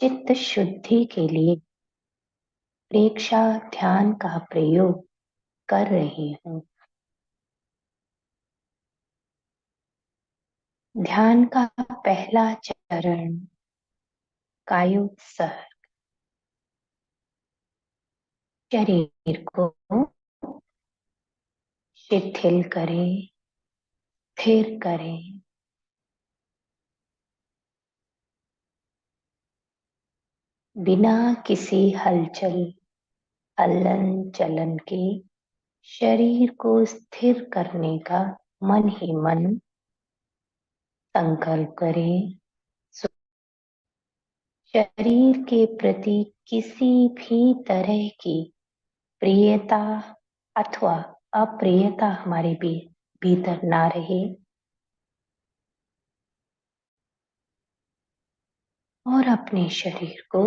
चित्त शुद्धि के लिए प्रेक्षा ध्यान का प्रयोग कर रही हूँ। ध्यान का पहला चरण कायोत्सर्ग। शरीर को शिथिल करें, स्थिर करें। बिना किसी हलन चलन के शरीर को स्थिर करने का मन ही मन संकल्प करें। शरीर के प्रति किसी भी तरह की प्रियता अथवा अप्रियता हमारे भीतर ना रहे, और अपने शरीर को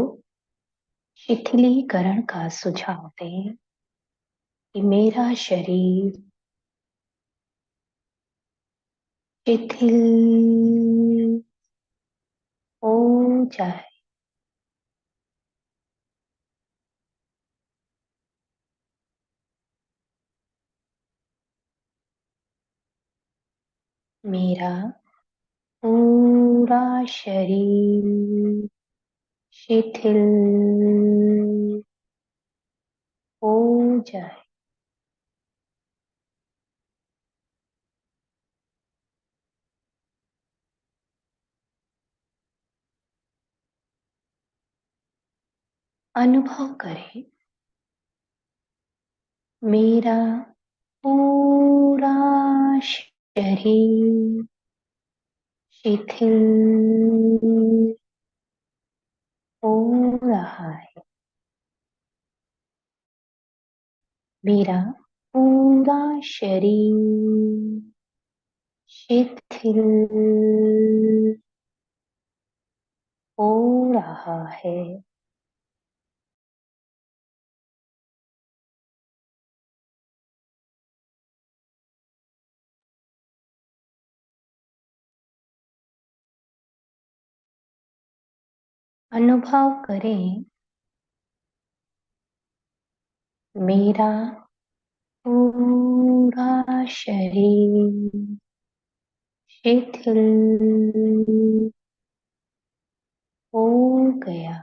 शिथिलीकरण का सुझाव दें कि मेरा शरीर शिथिल हो जाए। मेरा पूरा शरीर शिथिल हो जाए। अनुभव करें मेरा पूरा शरीर शिथिल हो रहा है। मेरा पूरा शरीर शिथिल हो रहा है। अनुभव करें मेरा पूरा शरीर शिथिल हो गया।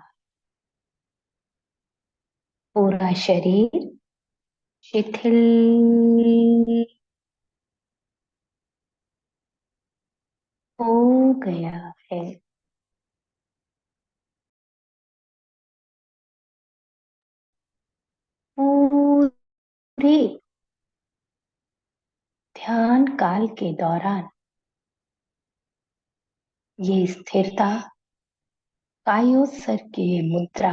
पूरा शरीर शिथिल हो गया है। पूरे ध्यान काल के दौरान ये स्थिरता कायोत्सर्ग की मुद्रा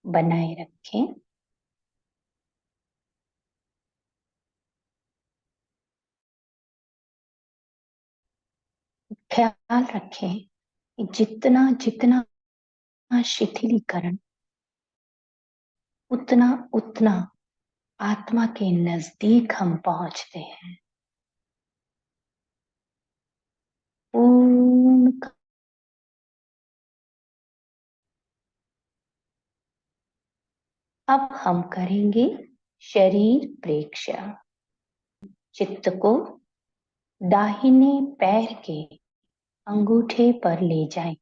बनाए रखें। ख्याल रखें कि जितना जितना शिथिलीकरण उतना उतना आत्मा के नजदीक हम पहुंचते हैं। पूर्ण। अब हम करेंगे शरीर प्रेक्षा। चित्त को दाहिने पैर के अंगूठे पर ले जाएं।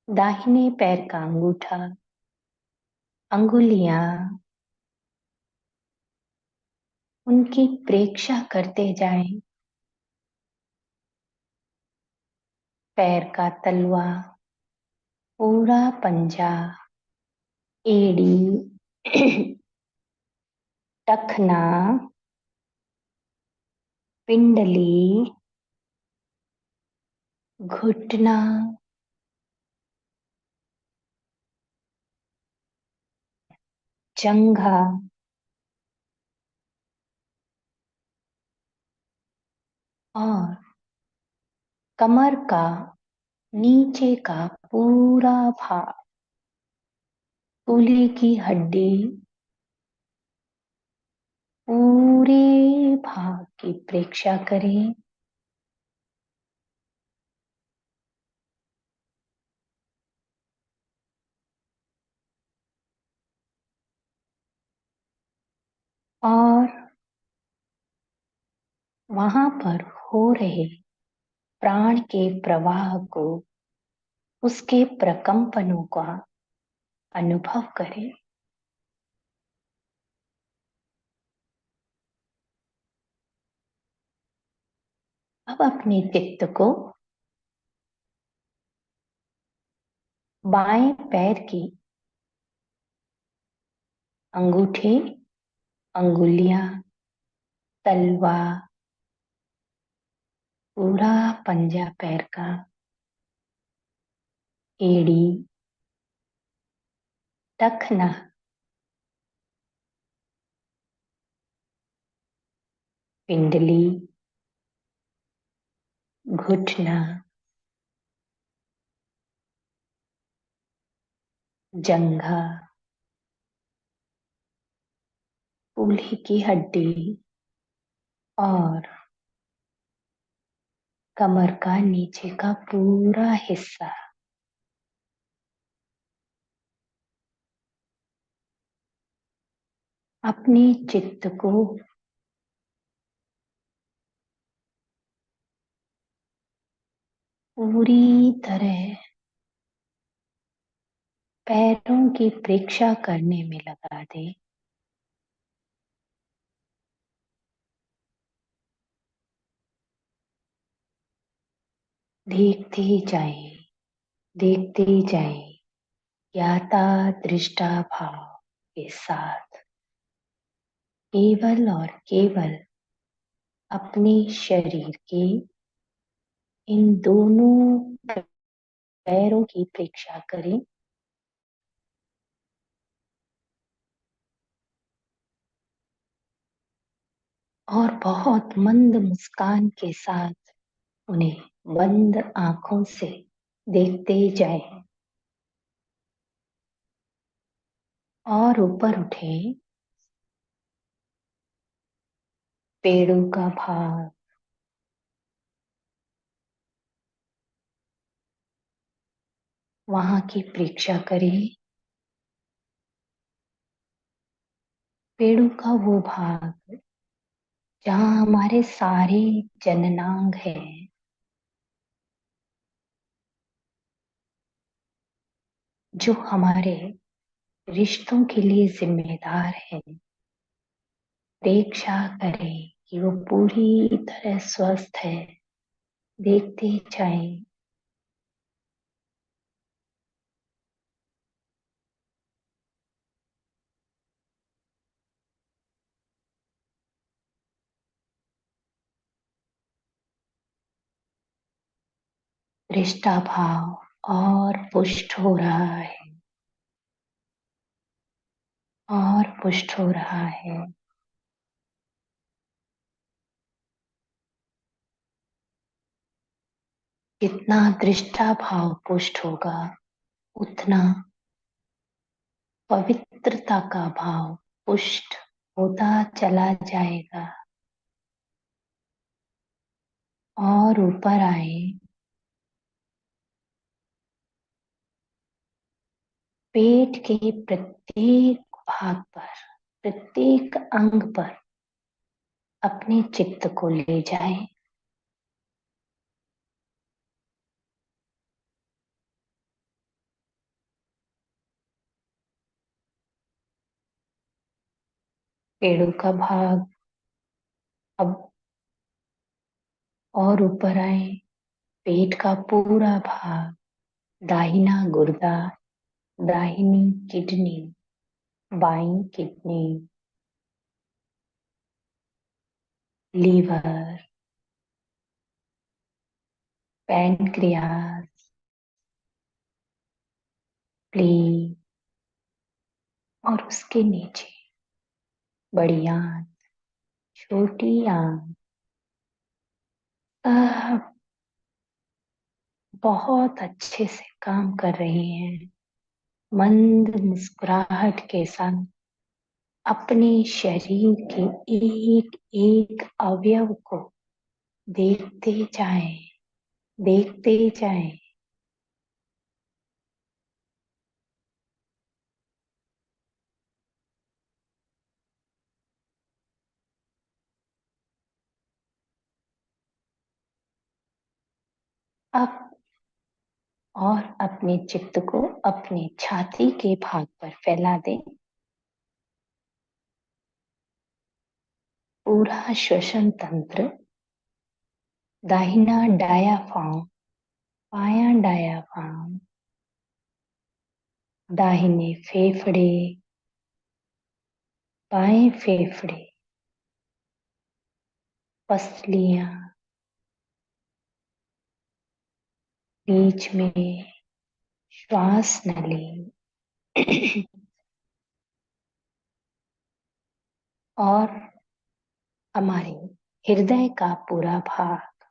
दाहिने पैर का अंगूठा, अंगुलियां, उनकी प्रेक्षा करते जाएं। पैर का तलवा, पूरा पंजा, एड़ी, टखना, पिंडली, घुटना, जंघा और कमर का नीचे का पूरा भाग, कूल्हे की हड्डी, पूरे भाग की प्रेक्षा करें। और वहां पर हो रहे प्राण के प्रवाह को, उसके प्रकंपनों का अनुभव करें। अब अपने चित्त को बाएं पैर की अंगूठे, अंगुलियां, तलवा, पूरा पंजा पैर का, एड़ी, टखना, पिंडली, घुटना, जंघा, कूल्हे की हड्डी और कमर का नीचे का पूरा हिस्सा। अपने चित्त को पूरी तरह पैरों की प्रेक्षा करने में लगा दे। देखते जाए, देखते जाए, ज्ञाता दृष्टा भाव के साथ केवल और केवल अपने शरीर के इन दोनों पैरों की प्रेक्षा करें। और बहुत मंद मुस्कान के साथ उन्हें बंद आंखों से देखते जाए। और ऊपर उठे पेड़ों का भाग, वहां की प्रेक्षा करें। पेड़ों का वो भाग जहां हमारे सारे जननांग हैं, जो हमारे रिश्तों के लिए जिम्मेदार है। प्रेक्षा करें कि वो पूरी तरह स्वस्थ है। देखते जाएं। रिश्ता भाव और पुष्ट हो रहा है, और पुष्ट हो रहा है। जितना दृष्टा भाव पुष्ट होगा, उतना पवित्रता का भाव पुष्ट होता चला जाएगा। और ऊपर आए पेट के प्रत्येक भाग पर, प्रत्येक अंग पर अपने चित्त को ले जाए। पेड़ों का भाग अब और ऊपर आए, पेट का पूरा भाग, दाहिना गुर्दा, दाहिनी किडनी, बाईं किडनी, लीवर, पैनक्रियास, प्ली, और उसके नीचे बड़ी आंत, छोटी आंत, सब बहुत अच्छे से काम कर रही हैं। मंद मुस्कुराहट के साथ अपने शरीर के एक एक अवयव को देखते जाएं, देखते जाएं। अब और अपने चित्त को अपने छाती के भाग पर फैला दें। पूरा श्वसन तंत्र, दाहिना डायाफ्राम, बायां डायाफ्राम, दाहिने फेफड़े, बाएं फेफड़े, पसलियां, बीच में श्वास नली और हमारे हृदय का पूरा भाग।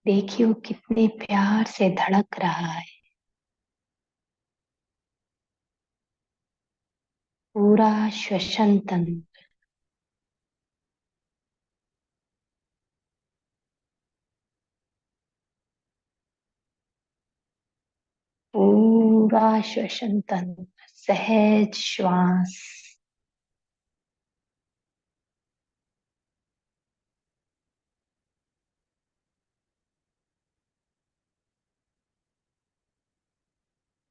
देखिए कितने प्यार से धड़क रहा है। पूरा श्वसन तंत्र, पूरा श्वसन तंत्र, सहज श्वास।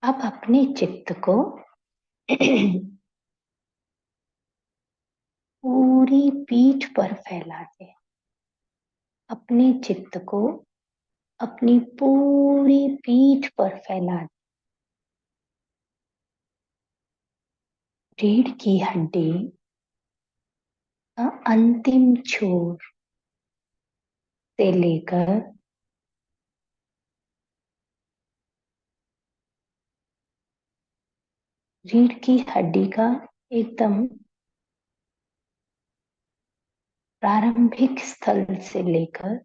अब अपने चित्त को पूरी पीठ पर फैला दें। अपने चित्त को अपनी पूरी पीठ पर फैला दें। रीढ़ की हड्डी का अंतिम छोर से लेकर रीढ़ की हड्डी का एकदम प्रारंभिक स्थल से लेकर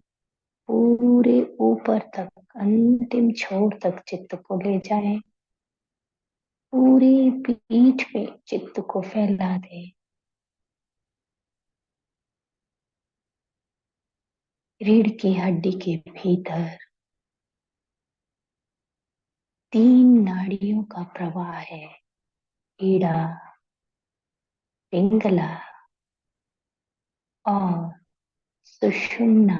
पूरे ऊपर तक, अंतिम छोर तक चित्त को ले जाएं। पूरी पीठ पे चित्त को फैला दें। रीढ़ की हड्डी के भीतर 3 नाड़ियों का प्रवाह है। ईड़ा, पिंगला और सुषुम्ना।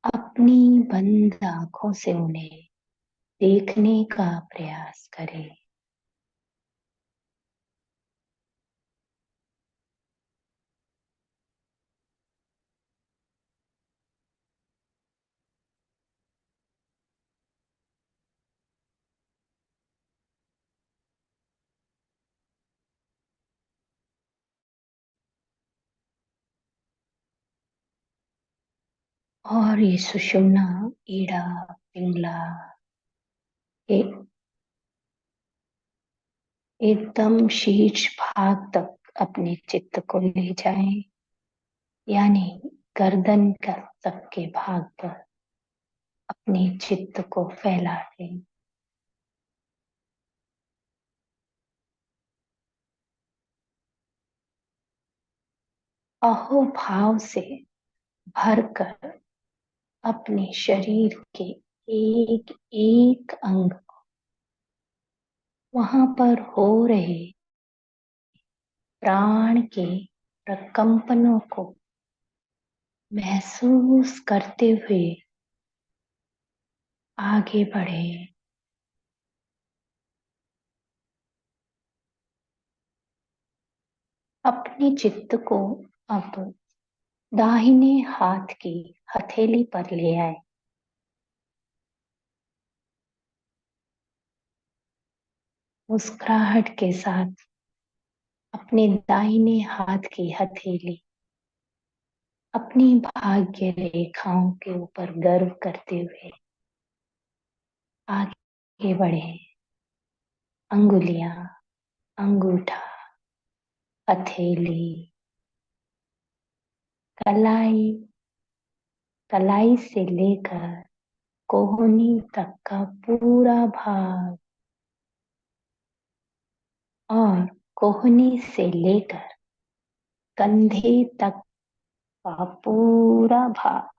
अपनी बंद आंखों से उन्हें देखने का प्रयास करें। और ये सुषुम्ना, ईड़ा, पिंगला के एकदम शीर्ष भाग तक अपने चित्त को ले जाएं, यानी गर्दन का तक के भाग पर अपने चित्त को फैला दें। अहोभाव से भरकर अपने शरीर के एक एक अंग, वहां पर हो रहे प्राण के प्रकंपनों को महसूस करते हुए आगे बढ़े। अपने चित्त को अब दाहिने हाथ की हथेली पर ले आए। मुस्कुराहट के साथ अपने दाहिने हाथ की हथेली अपनी भाग्य रेखाओं के ऊपर गर्व करते हुए आगे बढ़े। अंगुलियां, अंगूठा, हथेली, कलाई, कलाई से लेकर कोहनी तक का पूरा भाग और कोहनी से लेकर कंधे तक का पूरा भाग,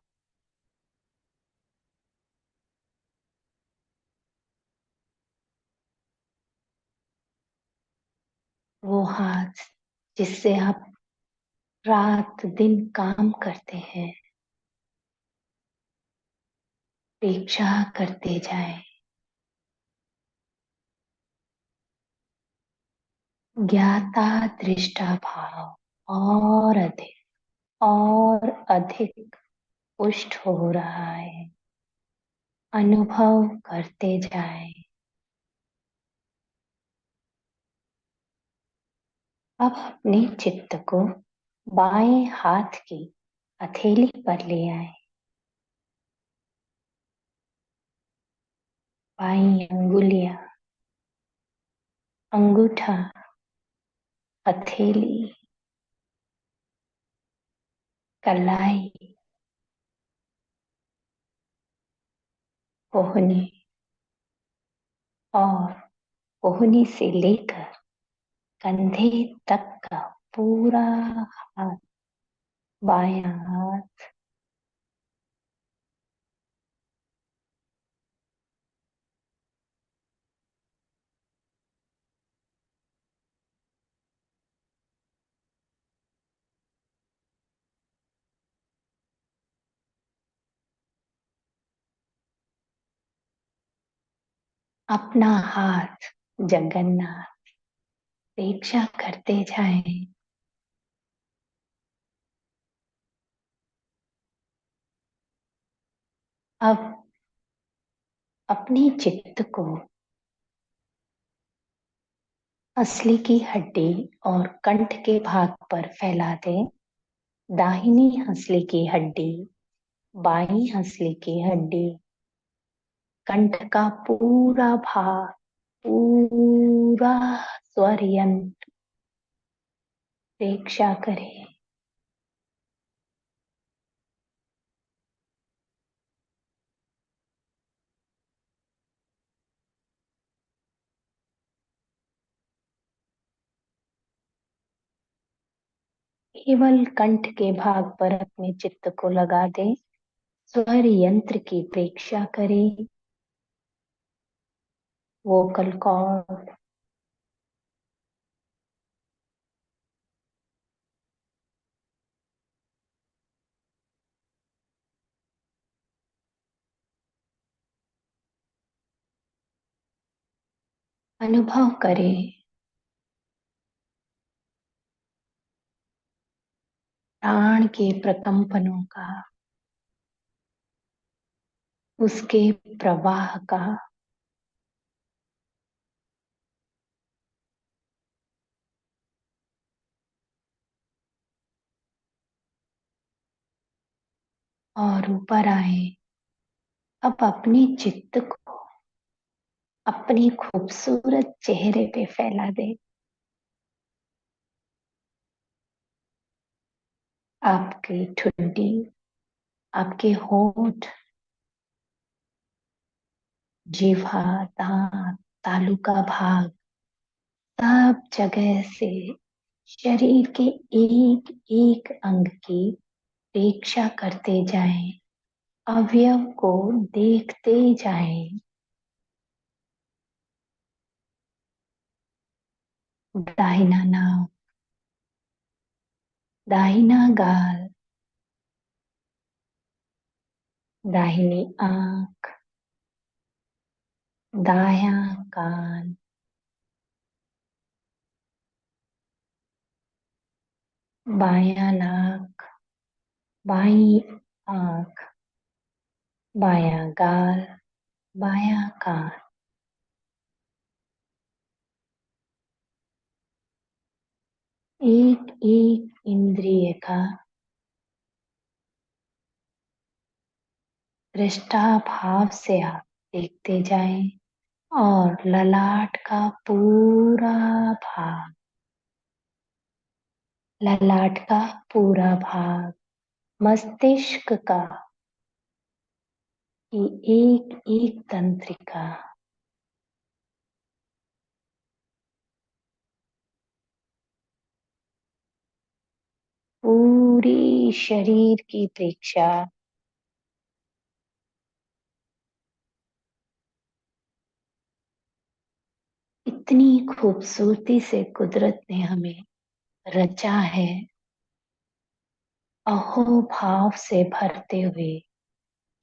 वो हाथ जिससे आप रात दिन काम करते हैं, अपेक्षा करते जाएं, ज्ञाता दृष्टा भाव और अधिक पुष्ट हो रहा है। अनुभव करते जाएं। अब अपने चित्त को बाएं हाथ की हथेली पर ले आए। बाई अंगुलियां, अंगूठा, हथेली, कलाई, कोहनी और कोहनी से लेकर कंधे तक का पूरा हाथ, बायां हाथ अपना हाथ जगन्नाथ अपेक्षा करते जाएं। अब अपने चित्त को असली की हड्डी और कंठ के भाग पर फैला दें। दाहिनी हंसली की हड्डी, बाई हंसली की हड्डी, कंठ का पूरा भाग, पूरा स्वर यंत्र अपेक्षा करें। केवल कंठ के भाग पर अपने चित्त को लगा दें। स्वर यंत्र की प्रेक्षा करें। वोकल कॉर्ड, अनुभव करें प्राण के प्रकंपनों का, उसके प्रवाह का। और ऊपर आए। अब अपने चित्त को अपने खूबसूरत चेहरे पे फैला दे। आपकी ठुड्डी, आपके होंठ, जिह्वा, दांत, तालू का भाग, सब जगह से शरीर के एक एक अंग की परीक्षा करते जाएं। अवयव को देखते जाएं। दाहिना नाक, दाहिना गाल, दाहिनी आंख, दायां कान, बायां नाक, बाईं आंख, बायां गाल, बायां कान। एक एक इंद्रिय का दृष्टाभाव से आप देखते जाएं। और ललाट का पूरा भाग, ललाट का पूरा भाग, मस्तिष्क का की एक एक तंत्रिका, पूरी शरीर की प्रेक्षा इतनी खूबसूरती से कुदरत ने हमें रचा है, अहोभाव से भरते हुए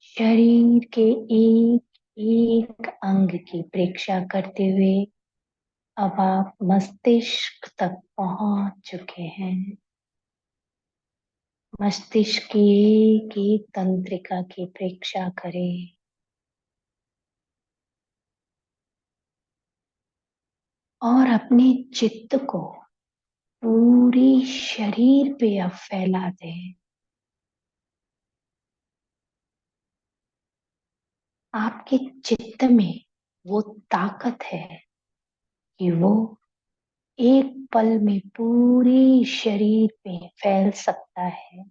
शरीर के एक एक अंग की प्रेक्षा करते हुए अब आप मस्तिष्क तक पहुंच चुके हैं। मस्तिष्क की एक एक तंत्रिका की प्रेक्षा करें और अपने चित्त को पूरी शरीर पे अब फैला दें। आपके चित्त में वो ताकत है कि वो एक पल में पूरे शरीर पे फैल सकता है।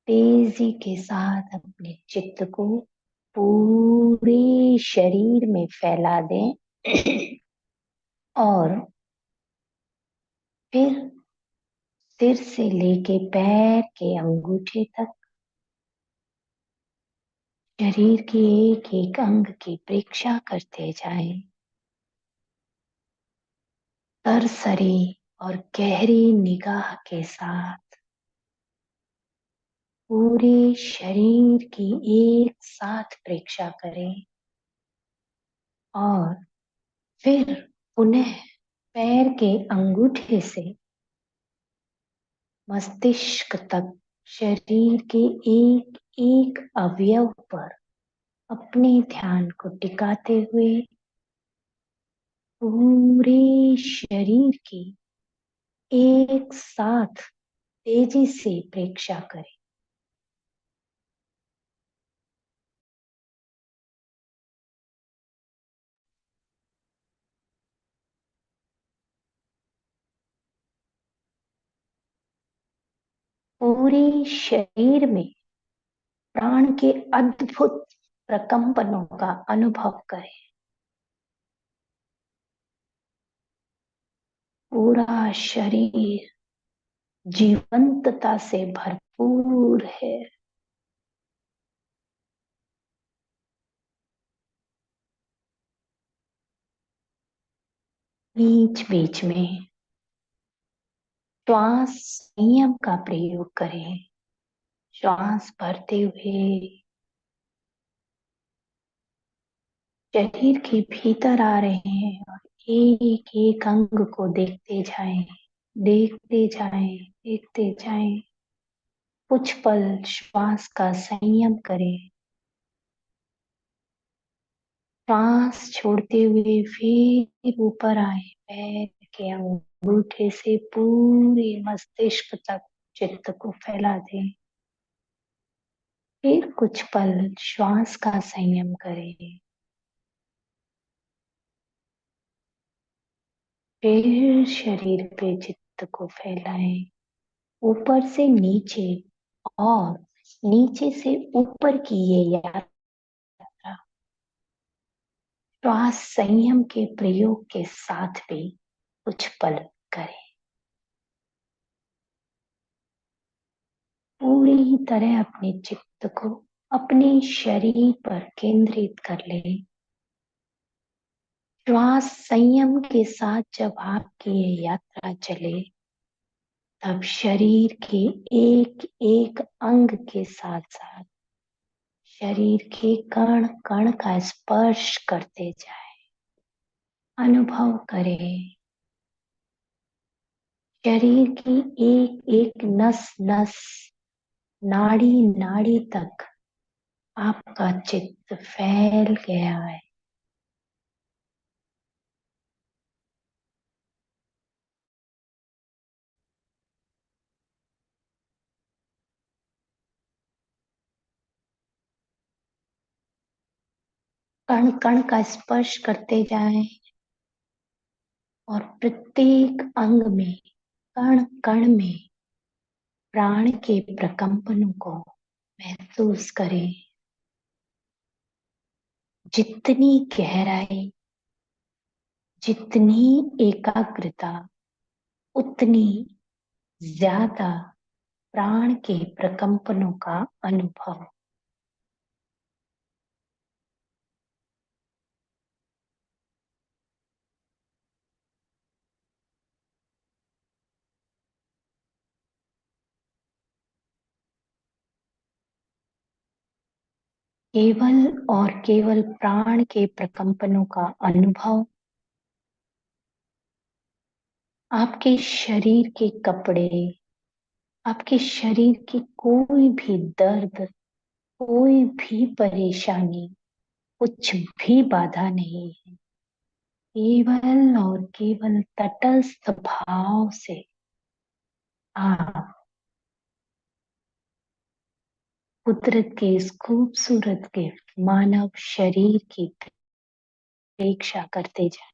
तेजी के साथ अपने चित्त को पूरे शरीर में फैला दें और फिर सिर से लेके पैर के अंगूठे तक शरीर के एक एक अंग की परीक्षा करते जाएं। सरसरी और गहरी निगाह के साथ पूरे शरीर की एक साथ परीक्षा करें और फिर पुनः पैर के अंगूठे से मस्तिष्क तक शरीर के एक एक अवयव पर अपने ध्यान को टिकाते हुए पूरे शरीर की एक साथ तेजी से प्रेक्षा करें। पूरे शरीर में प्राण के अद्भुत प्रकंपनों का अनुभव करें। पूरा शरीर जीवंतता से भरपूर है। बीच बीच में श्वास संयम का प्रयोग करें। श्वास भरते हुए शरीर के भीतर आ रहे हैं और एक एक अंग को देखते जाएं, देखते जाएं, देखते जाएं। कुछ पल श्वास का संयम करें। श्वास छोड़ते हुए फिर ऊपर आए, पैर के अंगूठे से पूरे मस्तिष्क तक चित्त को फैला दें। फिर कुछ पल श्वास का संयम करें। फिर शरीर पे चित्त को फैलाएं, ऊपर से नीचे और नीचे से ऊपर की ये यात्रा श्वास संयम के प्रयोग के साथ भी कुछ पल करें। पूरी तरह अपने चित्त को अपने शरीर पर केंद्रित कर लें। श्वास संयम के साथ जब आपकी ये यात्रा चले तब शरीर के एक एक अंग के साथ साथ शरीर के कण कण का स्पर्श करते जाए। अनुभव करें शरीर की एक एक नस नस, नाड़ी नाड़ी तक आपका चित्त फैल गया है। कण कण का स्पर्श करते जाएं और प्रत्येक अंग में कण कण में प्राण के प्रकंपनों को महसूस करें। जितनी गहराई, जितनी एकाग्रता, उतनी ज्यादा प्राण के प्रकंपनों का अनुभव। केवल और केवल प्राण के प्रकंपनों का अनुभव। आपके शरीर के कपड़े, आपके शरीर की कोई भी दर्द, कोई भी परेशानी, कुछ भी बाधा नहीं है। केवल और केवल तटस्थ भाव से आप कुदरत के इस खूबसूरत गिफ्ट मानव शरीर की प्रेक्षा करते जाएं।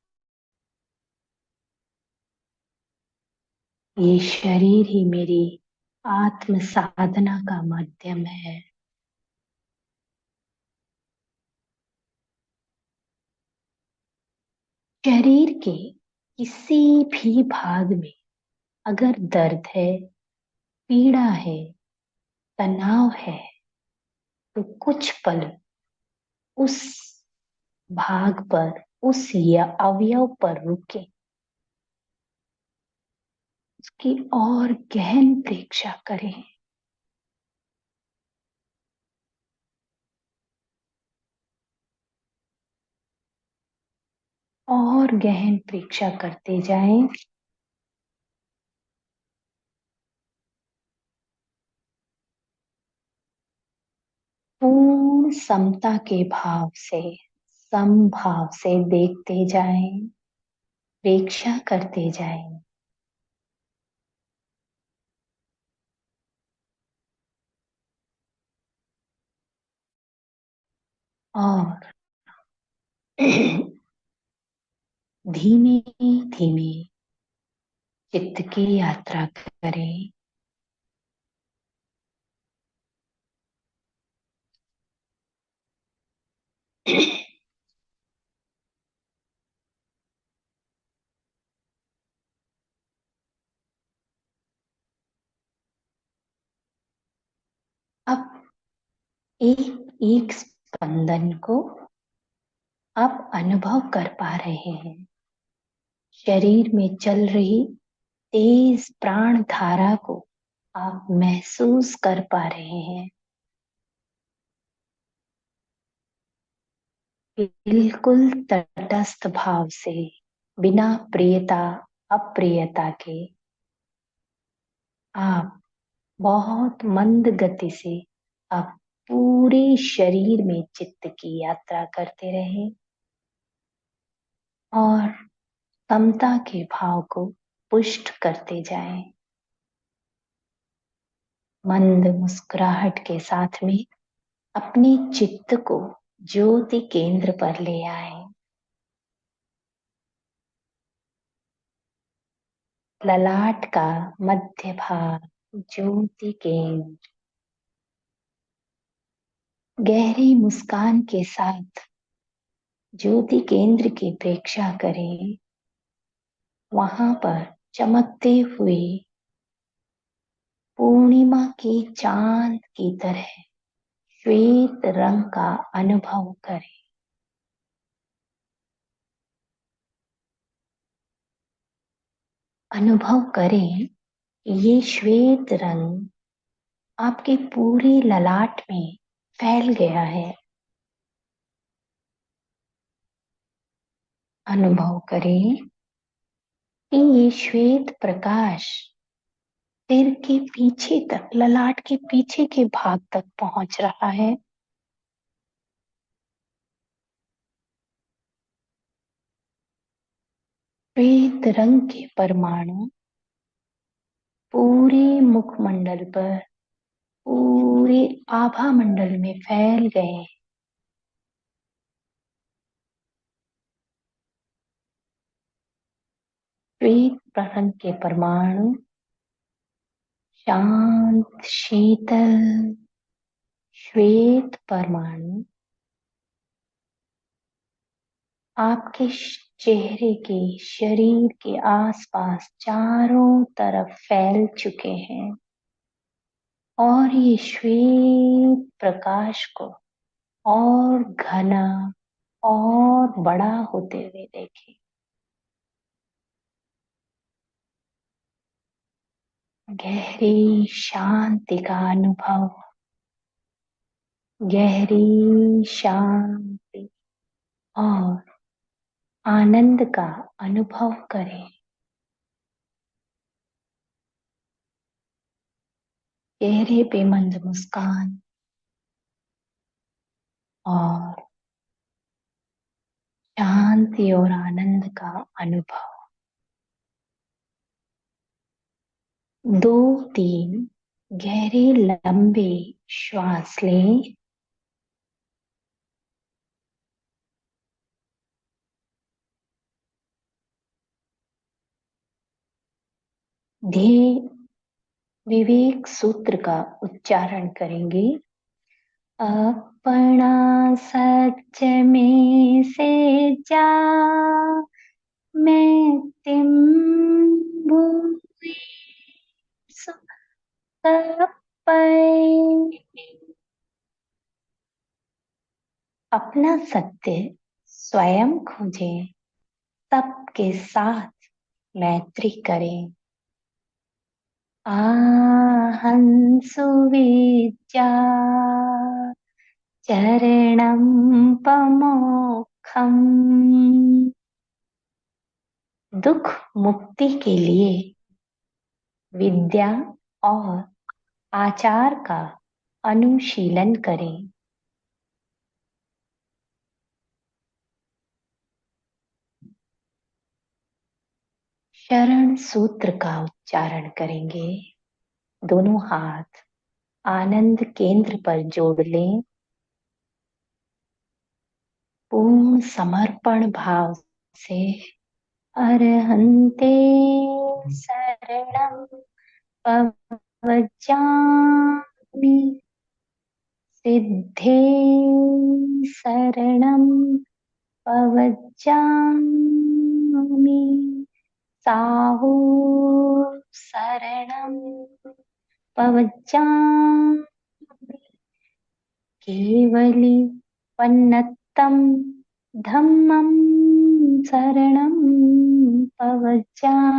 ये शरीर ही मेरी आत्म साधना का माध्यम है। शरीर के किसी भी भाग में अगर दर्द है, पीड़ा है, तनाव है, तो कुछ पल उस भाग पर, उस या अवयव पर रुके, उसकी और गहन प्रेक्षा करें। और गहन प्रेक्षा करते जाएं। पूर्ण समता के भाव से, समभाव से देखते जाएं, प्रेक्षा करते जाएं। और धीमे धीमे चित्त की यात्रा करें। अब एक एक स्पंदन को आप अनुभव कर पा रहे हैं। शरीर में चल रही तेज प्राण धारा को आप महसूस कर पा रहे हैं। बिल्कुल तटस्थ भाव से, बिना प्रियता अप्रियता के आप बहुत मंद गति से आप पूरे शरीर में चित्त की यात्रा करते रहें और समता के भाव को पुष्ट करते जाएं। मंद मुस्कुराहट के साथ में अपने चित्त को ज्योति केंद्र पर ले आए। ललाट का मध्य भाग ज्योति केंद्र। गहरी मुस्कान के साथ ज्योति केंद्र की प्रेक्षा करें। वहां पर चमकते हुए पूर्णिमा के चांद की तरह श्वेत रंग का अनुभव करें। अनुभव करें ये श्वेत रंग आपके पूरे ललाट में फैल गया है। अनुभव करें कि ये श्वेत प्रकाश सिर के पीछे तक, ललाट के पीछे के भाग तक पहुंच रहा है। श्वेत रंग के परमाणु पूरे मुखमंडल पर, पूरे आभा मंडल में फैल गए। श्वेत रंग के परमाणु शांत शीतल श्वेत परमाणु आपके चेहरे के, शरीर के आसपास चारों तरफ फैल चुके हैं और ये श्वेत प्रकाश को और घना और बड़ा होते हुए देखें। गहरी शांति का अनुभव, गहरी शांति और आनंद का अनुभव करें। चेहरे पे मंद मुस्कान और शांति और आनंद का अनुभव। 2-3 गहरे लंबे श्वास लें। ध्येय विवेक सूत्र का उच्चारण करेंगे। अपना सच में से जा मैं तिम भूमि अपना सत्य स्वयं खोजें, सबके साथ मैत्री करें। आहं सुविद्या चरणं पमोक्षम। दुख मुक्ति के लिए विद्या और आचार का अनुशीलन करें। शरण सूत्र का उच्चारण करेंगे। दोनों हाथ आनंद केंद्र पर जोड़ लें। पूर्ण समर्पण भाव से अरहन्ते शरणं पवज्जामि, सिद्धे शरणं पवज्जामि, साहू शरणं पवज्जामि, केवली पन्नत्तम धम्मं शरणं पवज्जामि।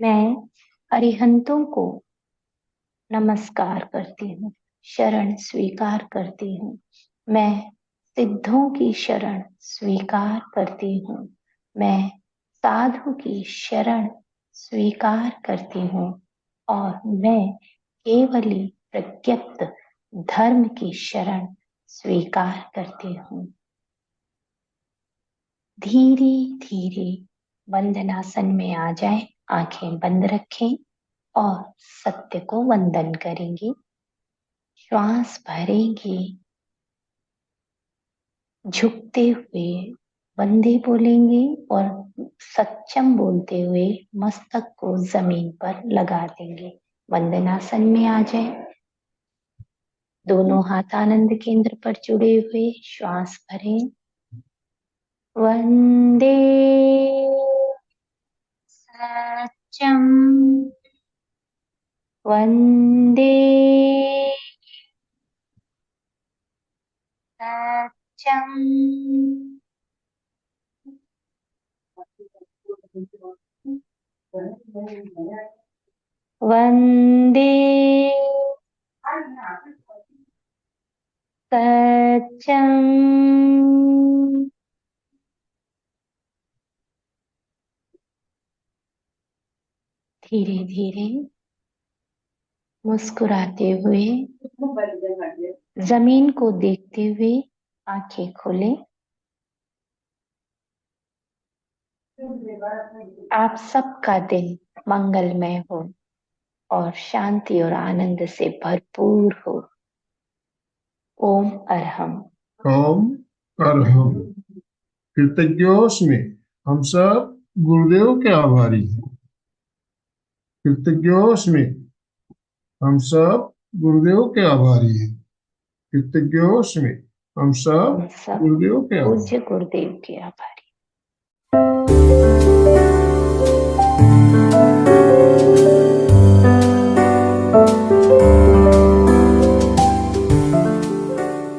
मैं अरिहंतों को नमस्कार करती हूँ, शरण स्वीकार करती हूँ। मैं सिद्धों की शरण स्वीकार करती हूँ। मैं साधु की शरण स्वीकार करती हूँ और मैं केवली प्रज्ञप्त धर्म की शरण स्वीकार करती हूँ। धीरे धीरे वंदनासन में आ जाएं, आंखें बंद रखें और सत्य को वंदन करेंगे। श्वास भरेंगे, झुकते हुए वंदे बोलेंगे और सच्चम बोलते हुए मस्तक को जमीन पर लगा देंगे। वंदनासन में आ जाएं। दोनों हाथ आनंद केंद्र पर जुड़े हुए श्वास भरें। वंदे सच्चम, वंदे सच्चम, वंदे सच्चम। धीरे धीरे मुस्कुराते हुए जमीन को देखते हुए आंखें खोलें। आप सबका दिन मंगलमय हो और शांति और आनंद से भरपूर हो। ओम अरहम। ओम अरहम। कृतज्ञोस्मि। हम सब गुरुदेव के आभारी हैं। कृतज्ञोस्मि। हम सब गुरुदेव के आभारी हैं। कृतज्ञोस्मि। हम सब हम सब गुरुदेव के आभार। पूज्य गुरुदेव के आभारी।